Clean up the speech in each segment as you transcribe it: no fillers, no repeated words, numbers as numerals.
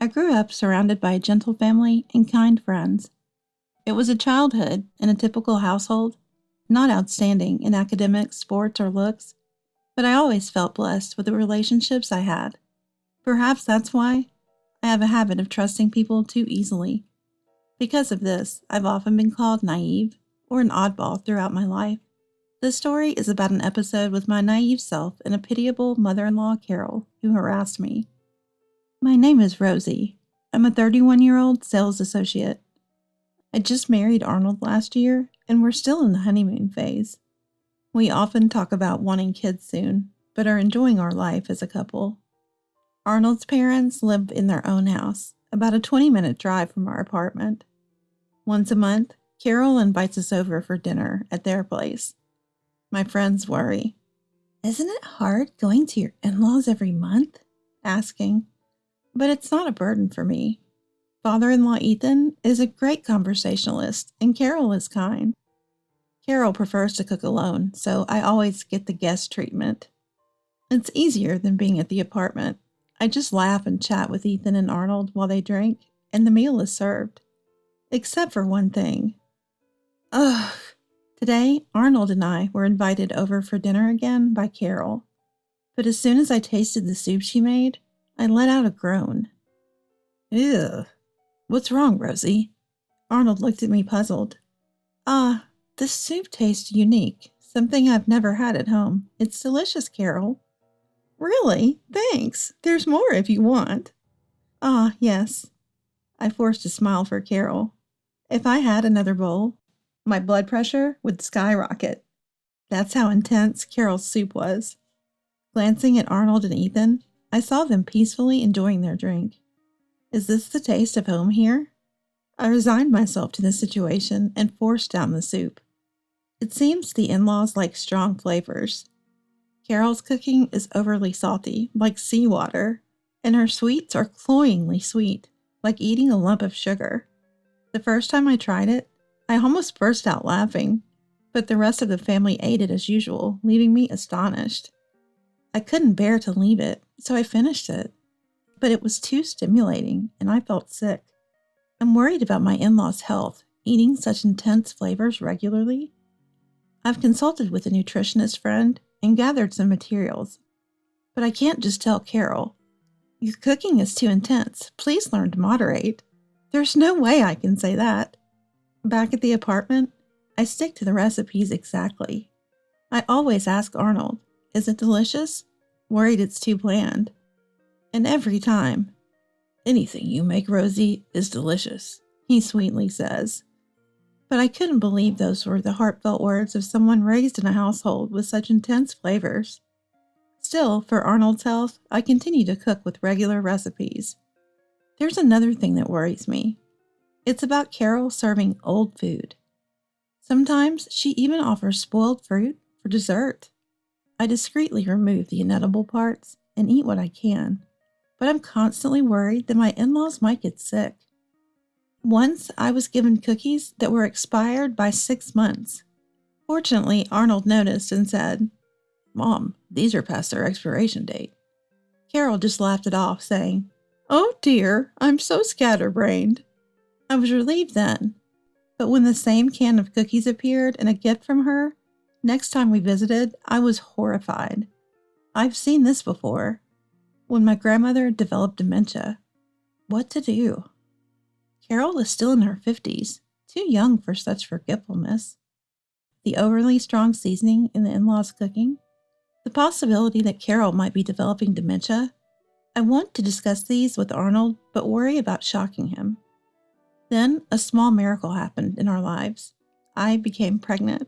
I grew up surrounded by a gentle family and kind friends. It was a childhood in a typical household, not outstanding in academics, sports, or looks, but I always felt blessed with the relationships I had. Perhaps that's why I have a habit of trusting people too easily. Because of this, I've often been called naive or an oddball throughout my life. This story is about an episode with my naive self and a pitiable mother-in-law, Carol, who harassed me. My name is Rosie. I'm a 31-year-old sales associate. I just married Arnold last year, and we're still in the honeymoon phase. We often talk about wanting kids soon, but are enjoying our life as a couple. Arnold's parents live in their own house, about a 20-minute drive from our apartment. Once a month, Carol invites us over for dinner at their place. My friends worry. Isn't it hard going to your in-laws every month? Asking. But it's not a burden for me. Father-in-law Ethan is a great conversationalist, and Carol is kind. Carol prefers to cook alone, so I always get the guest treatment. It's easier than being at the apartment. I just laugh and chat with Ethan and Arnold while they drink, and the meal is served. Except for one thing. Ugh. Today, Arnold and I were invited over for dinner again by Carol. But as soon as I tasted the soup she made, I let out a groan. Ew. What's wrong, Rosie? Arnold looked at me puzzled. This soup tastes unique. Something I've never had at home. It's delicious, Carol. Really? Thanks. There's more if you want. Yes. I forced a smile for Carol. If I had another bowl, my blood pressure would skyrocket. That's how intense Carol's soup was. Glancing at Arnold and Ethan, I saw them peacefully enjoying their drink. Is this the taste of home here? I resigned myself to the situation and forced down the soup. It seems the in-laws like strong flavors. Carol's cooking is overly salty, like seawater, and her sweets are cloyingly sweet, like eating a lump of sugar. The first time I tried it, I almost burst out laughing, but the rest of the family ate it as usual, leaving me astonished. I couldn't bear to leave it, so I finished it. But it was too stimulating, and I felt sick. I'm worried about my in-laws' health, eating such intense flavors regularly. I've consulted with a nutritionist friend and gathered some materials. But I can't just tell Carol, your cooking is too intense. Please learn to moderate. There's no way I can say that. Back at the apartment, I stick to the recipes exactly. I always ask Arnold, is it delicious? Worried it's too bland. And every time, anything you make, Rosie, is delicious, he sweetly says. But I couldn't believe those were the heartfelt words of someone raised in a household with such intense flavors. Still, for Arnold's health, I continue to cook with regular recipes. There's another thing that worries me. It's about Carol serving old food. Sometimes she even offers spoiled fruit for dessert. I discreetly remove the inedible parts and eat what I can, but I'm constantly worried that my in-laws might get sick. Once I was given cookies that were expired by 6 months. Fortunately, Arnold noticed and said, Mom, these are past their expiration date. Carol just laughed it off, saying, Oh dear, I'm so scatterbrained. I was relieved then, but when the same can of cookies appeared and a gift from her, next time we visited, I was horrified. I've seen this before. When my grandmother developed dementia. What to do? Carol is still in her 50s, too young for such forgetfulness. The overly strong seasoning in the in-laws' cooking. The possibility that Carol might be developing dementia. I want to discuss these with Arnold, but worry about shocking him. Then a small miracle happened in our lives. I became pregnant.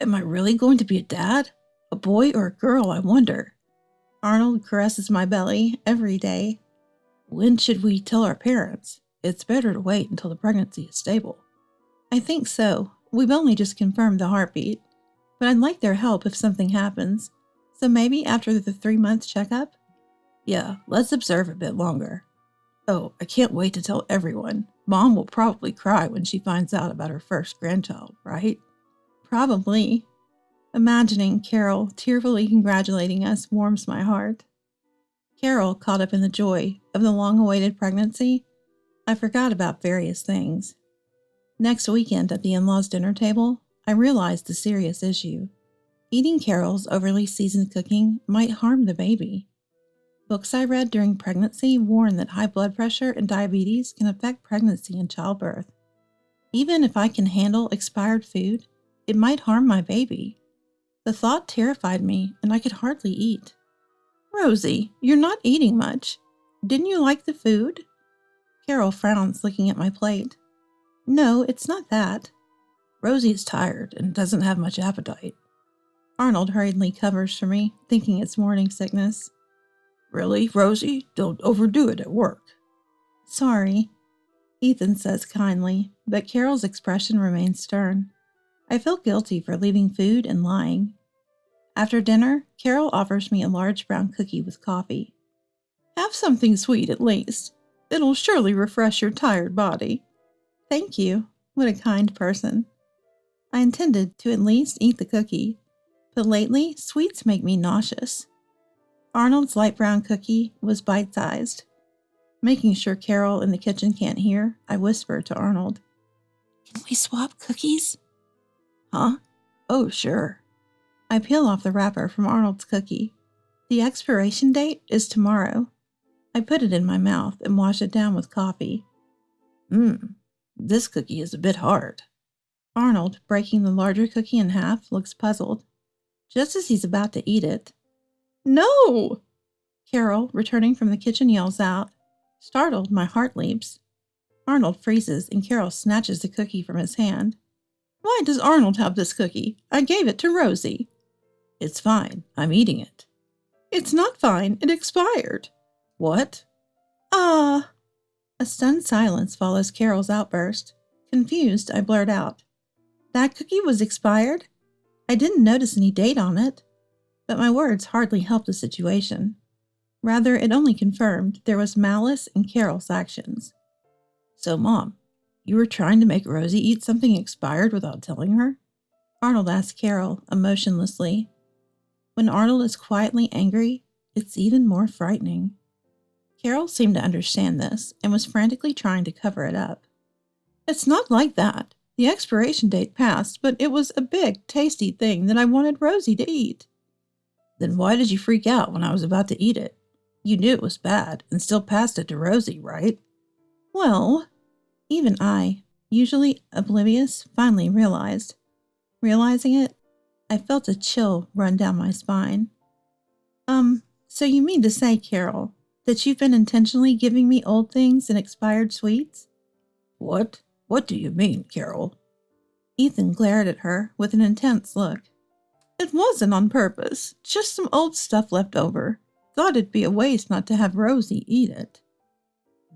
Am I really going to be a dad? A boy or a girl, I wonder. Arnold caresses my belly every day. When should we tell our parents? It's better to wait until the pregnancy is stable. I think so. We've only just confirmed the heartbeat. But I'd like their help if something happens. So maybe after the 3-month checkup? Yeah, let's observe a bit longer. Oh, I can't wait to tell everyone. Mom will probably cry when she finds out about her first grandchild, right? Probably. Imagining Carol tearfully congratulating us warms my heart. Carol, caught up in the joy of the long-awaited pregnancy, I forgot about various things. Next weekend at the in-laws' dinner table, I realized the serious issue. Eating Carol's overly seasoned cooking might harm the baby. Books I read during pregnancy warn that high blood pressure and diabetes can affect pregnancy and childbirth. Even if I can handle expired food, it might harm my baby. The thought terrified me, and I could hardly eat. Rosie, you're not eating much. Didn't you like the food? Carol frowns, looking at my plate. No, it's not that. Rosie is tired and doesn't have much appetite. Arnold hurriedly covers for me, thinking it's morning sickness. Really, Rosie? Don't overdo it at work. Sorry, Ethan says kindly, but Carol's expression remains stern. I feel guilty for leaving food and lying. After dinner, Carol offers me a large brown cookie with coffee. Have something sweet at least. It'll surely refresh your tired body. Thank you. What a kind person. I intended to at least eat the cookie, but lately sweets make me nauseous. Arnold's light brown cookie was bite-sized. Making sure Carol in the kitchen can't hear, I whisper to Arnold. Can we swap cookies? Huh? Oh, sure. I peel off the wrapper from Arnold's cookie. The expiration date is tomorrow. I put it in my mouth and wash it down with coffee. This cookie is a bit hard. Arnold, breaking the larger cookie in half, looks puzzled. Just as he's about to eat it. No! Carol, returning from the kitchen, yells out. Startled, my heart leaps. Arnold freezes and Carol snatches the cookie from his hand. Why does Arnold have this cookie? I gave it to Rosie. It's fine. I'm eating it. It's not fine. It expired. What? A stunned silence follows Carol's outburst. Confused, I blurt out. That cookie was expired? I didn't notice any date on it. But my words hardly helped the situation. Rather, it only confirmed there was malice in Carol's actions. So, Mom, you were trying to make Rosie eat something expired without telling her? Arnold asked Carol, emotionlessly. When Arnold is quietly angry, it's even more frightening. Carol seemed to understand this and was frantically trying to cover it up. It's not like that. The expiration date passed, but it was a big, tasty thing that I wanted Rosie to eat. Then why did you freak out when I was about to eat it? You knew it was bad and still passed it to Rosie, right? Well, even I, usually oblivious, finally realized. Realizing it, I felt a chill run down my spine. So you mean to say, Carol, that you've been intentionally giving me old things and expired sweets? What? What do you mean, Carol? Ethan glared at her with an intense look. It wasn't on purpose, just some old stuff left over. Thought it'd be a waste not to have Rosie eat it.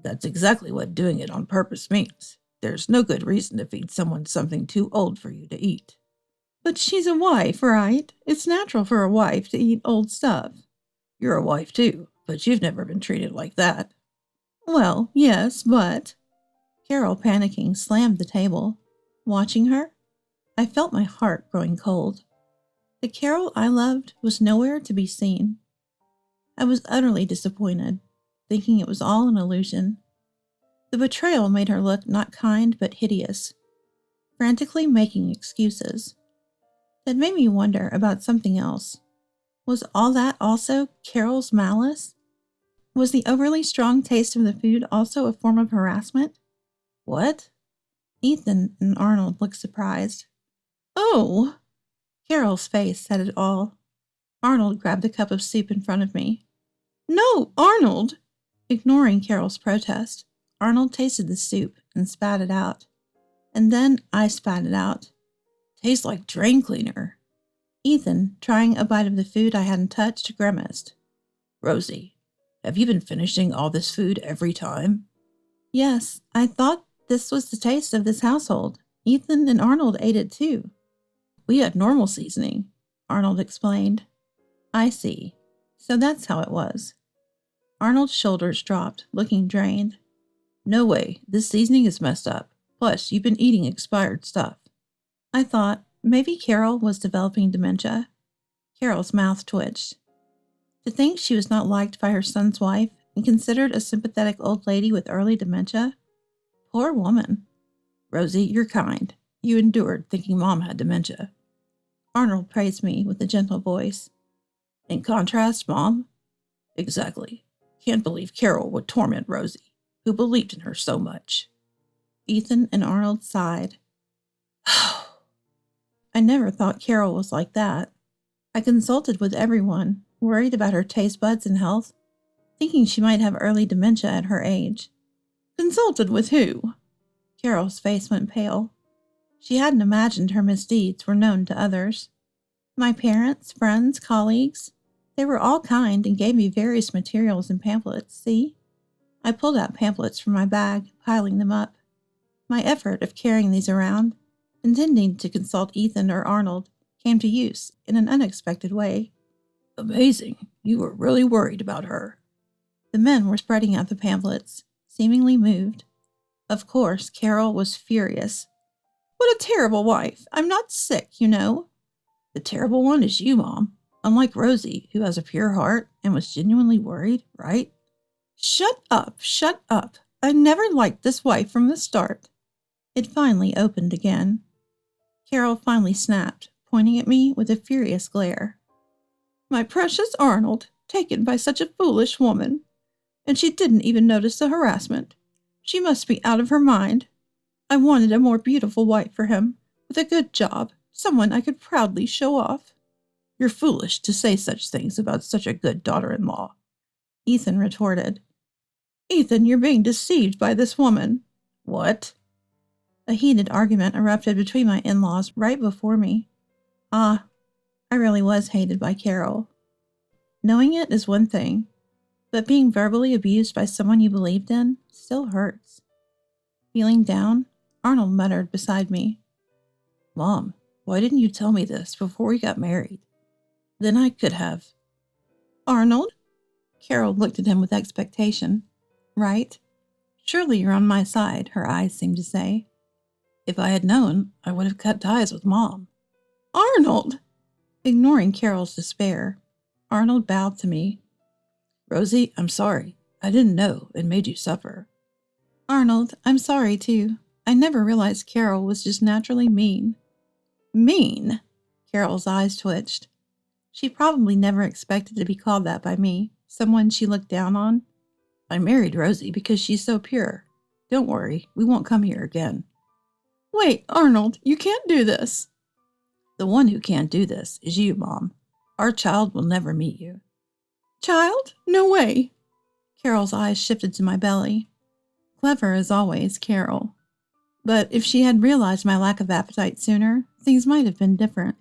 That's exactly what doing it on purpose means. There's no good reason to feed someone something too old for you to eat. But she's a wife, right? It's natural for a wife to eat old stuff. You're a wife too, but you've never been treated like that. Well, yes, but... Carol, panicking, slammed the table. Watching her, I felt my heart growing cold. The Carol I loved was nowhere to be seen. I was utterly disappointed, thinking it was all an illusion. The betrayal made her look not kind but hideous, frantically making excuses. That made me wonder about something else. Was all that also Carol's malice? Was the overly strong taste of the food also a form of harassment? What? Ethan and Arnold looked surprised. Oh! Carol's face said it all. Arnold grabbed a cup of soup in front of me. No, Arnold! Ignoring Carol's protest, Arnold tasted the soup and spat it out. And then I spat it out. Tastes like drain cleaner. Ethan, trying a bite of the food I hadn't touched, grimaced. Rosie, have you been finishing all this food every time? Yes, I thought this was the taste of this household. Ethan and Arnold ate it too. We had normal seasoning, Arnold explained. I see. So that's how it was. Arnold's shoulders dropped, looking drained. No way, this seasoning is messed up. Plus, you've been eating expired stuff. I thought maybe Carol was developing dementia. Carol's mouth twitched. To think she was not liked by her son's wife and considered a sympathetic old lady with early dementia? Poor woman. Rosie, you're kind. You endured thinking Mom had dementia. Arnold praised me with a gentle voice. In contrast, Mom? Exactly. Can't believe Carol would torment Rosie, who believed in her so much. Ethan and Arnold sighed. I never thought Carol was like that. I consulted with everyone, worried about her taste buds and health, thinking she might have early dementia at her age. Consulted with who? Carol's face went pale. She hadn't imagined her misdeeds were known to others. My parents, friends, colleagues, they were all kind and gave me various materials and pamphlets, see? I pulled out pamphlets from my bag, piling them up. My effort of carrying these around, intending to consult Ethan or Arnold, came to use in an unexpected way. Amazing. You were really worried about her. The men were spreading out the pamphlets, seemingly moved. Of course, Carol was furious. What a terrible wife. I'm not sick, you know. The terrible one is you, Mom. Unlike Rosie, who has a pure heart and was genuinely worried, right? Shut up, shut up. I never liked this wife from the start. It finally opened again. Carol finally snapped, pointing at me with a furious glare. My precious Arnold, taken by such a foolish woman. And she didn't even notice the harassment. She must be out of her mind. I wanted a more beautiful wife for him, with a good job, someone I could proudly show off. You're foolish to say such things about such a good daughter-in-law, Ethan retorted. Ethan, you're being deceived by this woman. What? A heated argument erupted between my in-laws right before me. I really was hated by Carol. Knowing it is one thing, but being verbally abused by someone you believed in still hurts. Feeling down, Arnold muttered beside me. Mom, why didn't you tell me this before we got married? Then I could have. Arnold? Carol looked at him with expectation. Right? Surely you're on my side, her eyes seemed to say. If I had known, I would have cut ties with Mom. Arnold! Ignoring Carol's despair, Arnold bowed to me. Rosie, I'm sorry. I didn't know and made you suffer. Arnold, I'm sorry too. I never realized Carol was just naturally mean. Mean? Carol's eyes twitched. She probably never expected to be called that by me, someone she looked down on. I married Rosie because she's so pure. Don't worry, we won't come here again. Wait, Arnold, you can't do this. The one who can't do this is you, Mom. Our child will never meet you. Child? No way. Carol's eyes shifted to my belly. Clever as always, Carol. But if she had realized my lack of appetite sooner, things might have been different.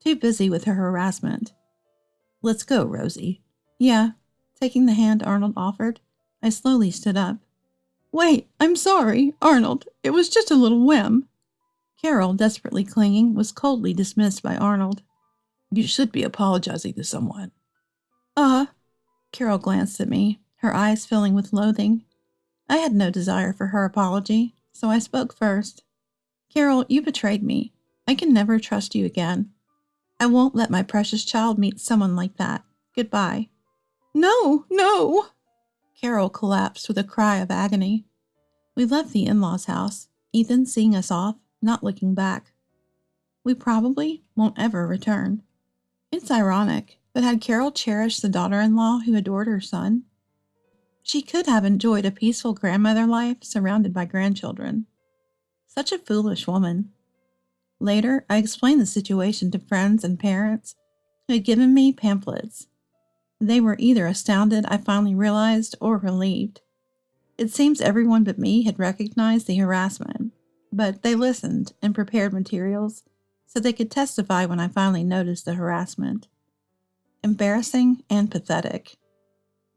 Too busy with her harassment. Let's go, Rosie. Yeah. Taking the hand Arnold offered, I slowly stood up. Wait, I'm sorry, Arnold. It was just a little whim. Carol, desperately clinging, was coldly dismissed by Arnold. You should be apologizing to someone. Carol glanced at me, her eyes filling with loathing. I had no desire for her apology, so I spoke first. Carol, you betrayed me. I can never trust you again. I won't let my precious child meet someone like that. Goodbye. No, no! Carol collapsed with a cry of agony. We left the in-laws' house, Ethan seeing us off, not looking back. We probably won't ever return. It's ironic, but had Carol cherished the daughter-in-law who adored her son, she could have enjoyed a peaceful grandmother life surrounded by grandchildren. Such a foolish woman. Later, I explained the situation to friends and parents who had given me pamphlets. They were either astounded I finally realized or relieved. It seems everyone but me had recognized the harassment, but they listened and prepared materials so they could testify when I finally noticed the harassment. Embarrassing and pathetic.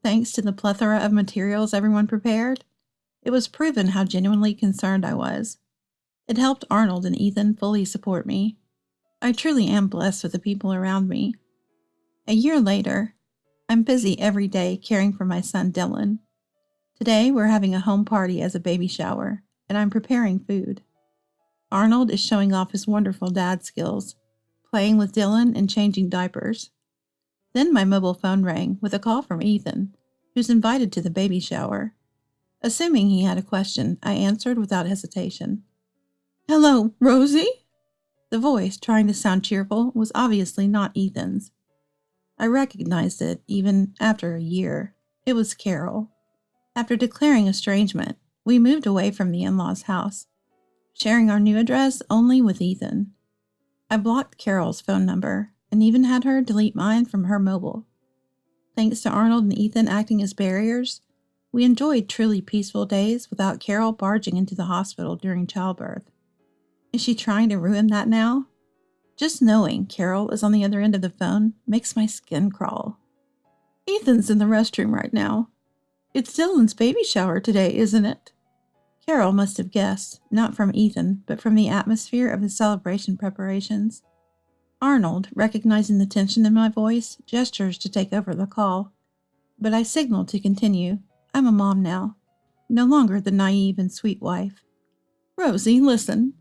Thanks to the plethora of materials everyone prepared, it was proven how genuinely concerned I was. It helped Arnold and Ethan fully support me. I truly am blessed with the people around me. A year later, I'm busy every day caring for my son Dylan. Today we're having a home party as a baby shower, and I'm preparing food. Arnold is showing off his wonderful dad skills, playing with Dylan and changing diapers. Then my mobile phone rang with a call from Ethan, who's invited to the baby shower. Assuming he had a question, I answered without hesitation. "Hello, Rosie?" The voice, trying to sound cheerful, was obviously not Ethan's. I recognized it even after a year. It was Carol. After declaring estrangement, we moved away from the in-laws' house, sharing our new address only with Ethan. I blocked Carol's phone number and even had her delete mine from her mobile. Thanks to Arnold and Ethan acting as barriers, we enjoyed truly peaceful days without Carol barging into the hospital during childbirth. Is she trying to ruin that now? Just knowing Carol is on the other end of the phone makes my skin crawl. "Ethan's in the restroom right now. It's Dylan's baby shower today, isn't it?" Carol must have guessed, not from Ethan, but from the atmosphere of the celebration preparations. Arnold, recognizing the tension in my voice, gestures to take over the call. But I signal to continue. I'm a mom now, no longer the naive and sweet wife. "Rosie, listen.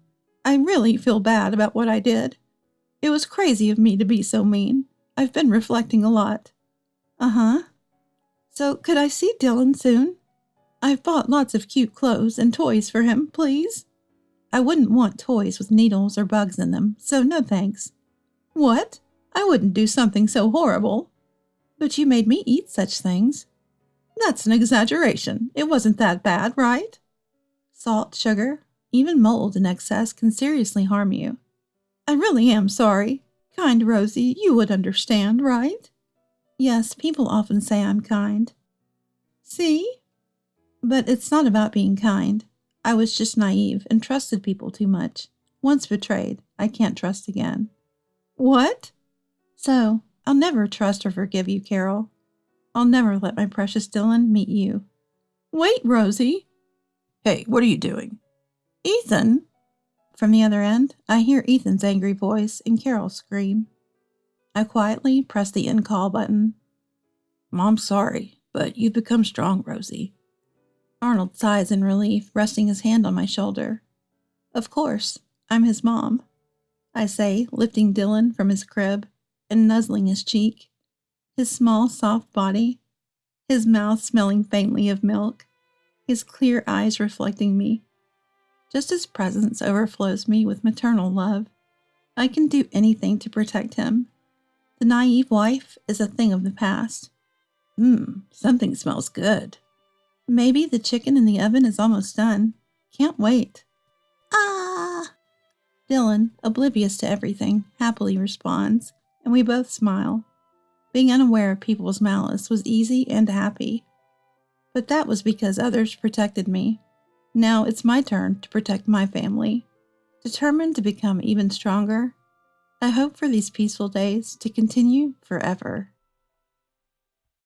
I really feel bad about what I did. It was crazy of me to be so mean. I've been reflecting a lot." "Uh-huh. So could I see Dylan soon? I've bought lots of cute clothes and toys for him, please." "I wouldn't want toys with needles or bugs in them, so no thanks." "What? I wouldn't do something so horrible." "But you made me eat such things." "That's an exaggeration. It wasn't that bad, right?" "Salt, sugar, even mold in excess can seriously harm you." "I really am sorry. Kind Rosie, you would understand, right?" "Yes, people often say I'm kind." "See?" "But it's not about being kind. I was just naive and trusted people too much. Once betrayed, I can't trust again." "What?" "So, I'll never trust or forgive you, Carol. I'll never let my precious Dylan meet you." "Wait, Rosie." "Hey, what are you doing?" "Ethan." From the other end, I hear Ethan's angry voice and Carol scream. I quietly press the end call button. "Mom's sorry, but you've become strong, Rosie." Arnold sighs in relief, resting his hand on my shoulder. "Of course, I'm his mom," I say, lifting Dylan from his crib and nuzzling his cheek, his small, soft body, his mouth smelling faintly of milk, his clear eyes reflecting me. Just his presence overflows me with maternal love. I can do anything to protect him. The naive wife is a thing of the past. Something smells good. Maybe the chicken in the oven is almost done. Can't wait. Ah! Dylan, oblivious to everything, happily responds, and we both smile. Being unaware of people's malice was easy and happy. But that was because others protected me. Now it's my turn to protect my family. Determined to become even stronger, I hope for these peaceful days to continue forever.